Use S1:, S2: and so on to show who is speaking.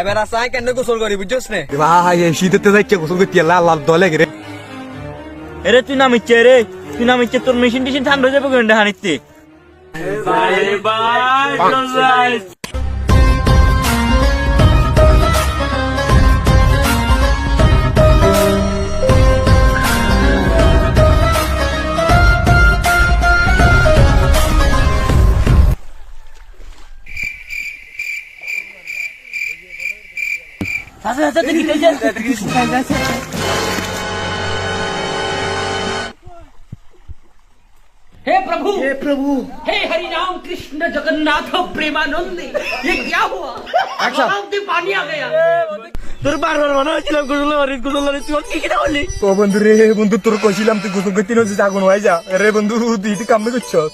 S1: এবার আসাই কেন গোসল করি বুঝছস নে
S2: ভাই এই শীতেতে যাইছে গোসল করতে লাল লাল দলে গেরে
S3: এরে তুই নামিচ্ছে রে তুই নামিচ্ছে তোর মেশিন টেশিন ঠান্ডা হয়ে যাবে গন্ডা হানিতে
S4: हे प्रभु हे हरि राम कृष्ण जगन्नाथ प्रेमानंद ये क्या हुआ आँख में पानी आ गया
S3: তোর বারবার মনে হচ্ছিল গোসল তুই কি কিনা বললি
S2: ও বন্ধু রে বন্ধু তোর কইছিলাম তুই গোসল করতে নছিস আগুন হয়ে যা রে বন্ধু তুই কাম করছস